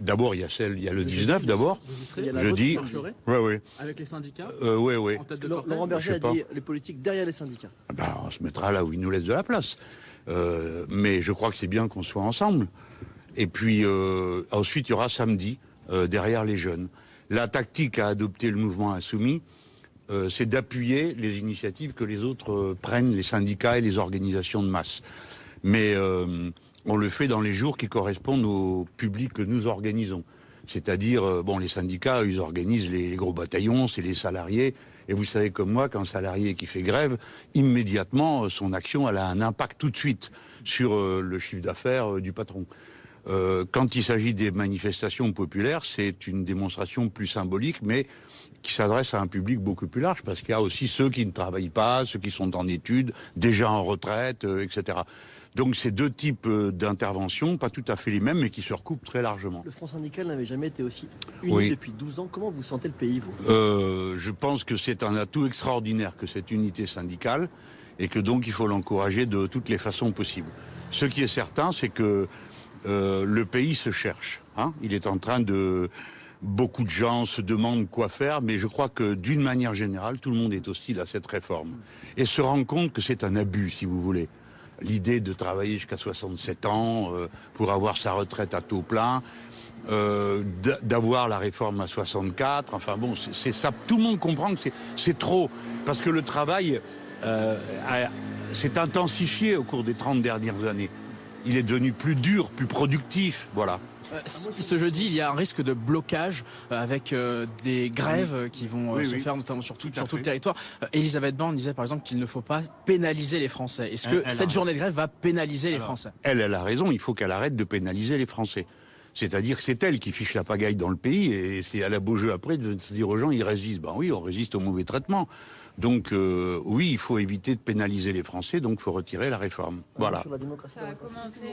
D'abord, il y a le 19 d'abord. Vous y serez Jeudi. Oui. Avec les syndicats Oui. en tête de Laurent cortège. Berger Je a sais pas. dit les politiques derrière les syndicats. On se mettra là où il nous laisse de la place. Mais je crois que c'est bien qu'on soit ensemble. Et puis ensuite, il y aura samedi, derrière les jeunes. La tactique à adopter le mouvement insoumis, c'est d'appuyer les initiatives que les autres prennent, les syndicats et les organisations de masse. Mais on le fait dans les jours qui correspondent au public que nous organisons. C'est-à-dire, les syndicats, ils organisent les gros bataillons, c'est les salariés. Et vous savez comme moi qu'un salarié qui fait grève, immédiatement, son action, elle a un impact tout de suite sur le chiffre d'affaires du patron. Quand il s'agit des manifestations populaires, c'est une démonstration plus symbolique, mais qui s'adresse à un public beaucoup plus large, parce qu'il y a aussi ceux qui ne travaillent pas, ceux qui sont en études, déjà en retraite, etc. Donc c'est deux types d'interventions, pas tout à fait les mêmes, mais qui se recoupent très largement. Le Front syndical n'avait jamais été aussi uni depuis 12 ans. Comment vous sentez le pays, vous ? Je pense que c'est un atout extraordinaire que cette unité syndicale, et que donc il faut l'encourager de toutes les façons possibles. Ce qui est certain, c'est que le pays se cherche. Il est en train de... Beaucoup de gens se demandent quoi faire, mais je crois que d'une manière générale, tout le monde est hostile à cette réforme. Et se rend compte que c'est un abus, si vous voulez. L'idée de travailler jusqu'à 67 ans pour avoir sa retraite à taux plein, d'avoir la réforme à 64, c'est ça. Tout le monde comprend que c'est trop, parce que le travail s'est intensifié au cours des 30 dernières années. Il est devenu plus dur, plus productif, voilà. Ce jeudi, il y a un risque de blocage avec des grèves qui vont se faire notamment sur tout le territoire. Elisabeth Borne disait par exemple qu'il ne faut pas pénaliser les Français. Est-ce que cette journée de grève va pénaliser les Français ? Elle a raison, il faut qu'elle arrête de pénaliser les Français. C'est-à-dire que c'est elle qui fiche la pagaille dans le pays et c'est à la beau jeu après de se dire aux gens ils résistent. Oui, on résiste au mauvais traitement. Donc oui, il faut éviter de pénaliser les Français, donc il faut retirer la réforme. Voilà. Sur la démocratie.